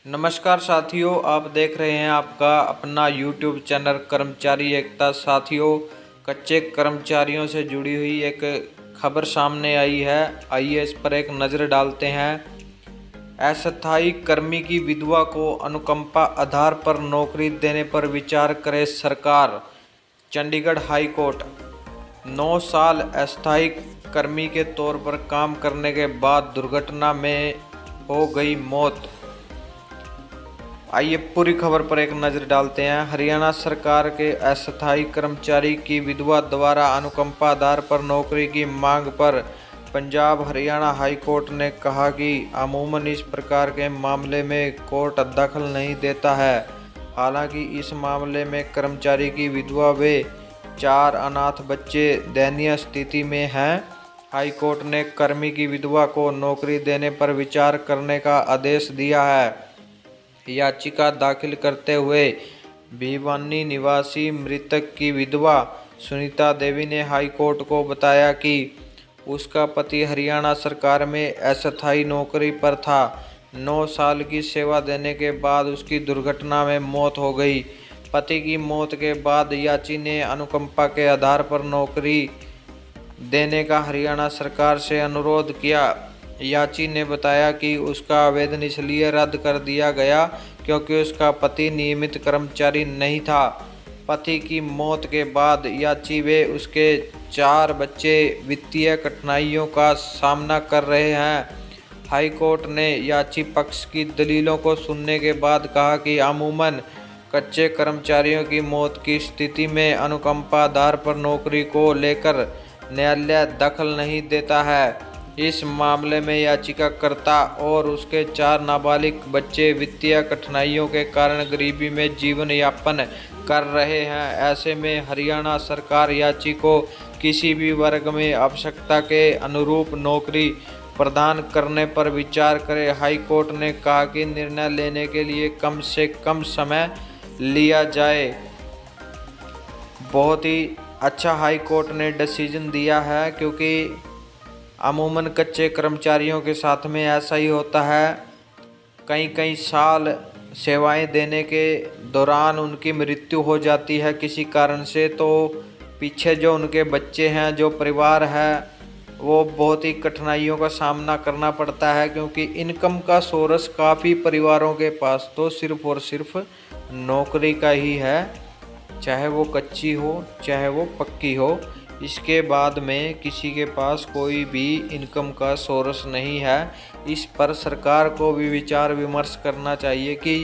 नमस्कार साथियों, आप देख रहे हैं आपका अपना YouTube चैनल कर्मचारी एकता। साथियों, कच्चे कर्मचारियों से जुड़ी हुई एक खबर सामने आई है। आइए इस पर एक नज़र डालते हैं। अस्थायी कर्मी की विधवा को अनुकंपा आधार पर नौकरी देने पर विचार करे सरकार। Chandigarh high court. 9 साल अस्थायी कर्मी के तौर पर काम करने के बाद दुर्घटना में हो गई मौत। आइए पूरी खबर पर एक नज़र डालते हैं। हरियाणा सरकार के अस्थायी कर्मचारी की विधवा द्वारा अनुकंपा आधार पर नौकरी की मांग पर पंजाब हरियाणा हाई कोर्ट ने कहा कि अमूमन इस प्रकार के मामले में कोर्ट दखल नहीं देता है। हालांकि इस मामले में कर्मचारी की विधवा व 4 अनाथ बच्चे दयनीय स्थिति में हैं। हाई कोर्ट ने कर्मी की विधवा को नौकरी देने पर विचार करने का आदेश दिया है। याचिका दाखिल करते हुए भिवानी निवासी मृतक की विधवा सुनीता देवी ने हाई कोर्ट को बताया कि उसका पति हरियाणा सरकार में अस्थायी नौकरी पर था। 9 साल की सेवा देने के बाद उसकी दुर्घटना में मौत हो गई। पति की मौत के बाद याची ने अनुकंपा के आधार पर नौकरी देने का हरियाणा सरकार से अनुरोध किया। याची ने बताया कि उसका आवेदन इसलिए रद्द कर दिया गया क्योंकि उसका पति नियमित कर्मचारी नहीं था। पति की मौत के बाद याची व उसके 4 बच्चे वित्तीय कठिनाइयों का सामना कर रहे हैं। हाई कोर्ट ने याची पक्ष की दलीलों को सुनने के बाद कहा कि अमूमन कच्चे कर्मचारियों की मौत की स्थिति में अनुकंपा आधार पर नौकरी को लेकर न्यायालय दखल नहीं देता है। इस मामले में याचिकाकर्ता और उसके 4 नाबालिग बच्चे वित्तीय कठिनाइयों के कारण गरीबी में जीवन यापन कर रहे हैं। ऐसे में हरियाणा सरकार याची को किसी भी वर्ग में आवश्यकता के अनुरूप नौकरी प्रदान करने पर विचार करे। हाई कोर्ट ने कहा कि निर्णय लेने के लिए कम से कम समय लिया जाए। बहुत ही अच्छा हाई कोर्ट ने डिसीजन दिया है, क्योंकि अमूमन कच्चे कर्मचारियों के साथ में ऐसा ही होता है। कई साल सेवाएं देने के दौरान उनकी मृत्यु हो जाती है किसी कारण से, तो पीछे जो उनके बच्चे हैं, जो परिवार है, वो बहुत ही कठिनाइयों का सामना करना पड़ता है। क्योंकि इनकम का सोर्स काफ़ी परिवारों के पास तो सिर्फ और सिर्फ नौकरी का ही है, चाहे वो कच्ची हो चाहे वो पक्की हो। इसके बाद में किसी के पास कोई भी इनकम का सोर्स नहीं है। इस पर सरकार को भी विचार विमर्श करना चाहिए कि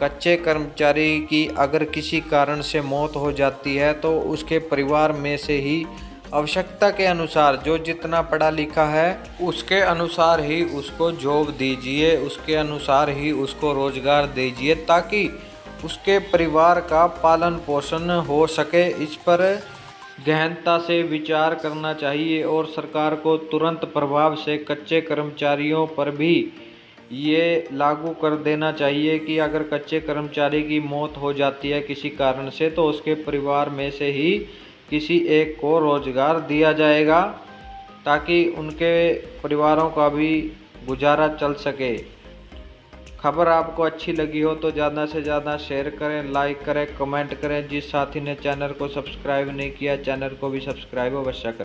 कच्चे कर्मचारी की अगर किसी कारण से मौत हो जाती है तो उसके परिवार में से ही आवश्यकता के अनुसार जो जितना पढ़ा लिखा है उसके अनुसार ही उसको जॉब दीजिए, उसके अनुसार ही उसको रोजगार दीजिए, ताकि उसके परिवार का पालन पोषण हो सके। इस पर गहनता से विचार करना चाहिए और सरकार को तुरंत प्रभाव से कच्चे कर्मचारियों पर भी ये लागू कर देना चाहिए कि अगर कच्चे कर्मचारी की मौत हो जाती है किसी कारण से तो उसके परिवार में से ही किसी एक को रोजगार दिया जाएगा, ताकि उनके परिवारों का भी गुजारा चल सके। खबर आपको अच्छी लगी हो तो ज़्यादा से ज़्यादा शेयर करें, लाइक करें, कमेंट करें। जिस साथी ने चैनल को सब्सक्राइब नहीं किया, चैनल को भी सब्सक्राइब अवश्य करें।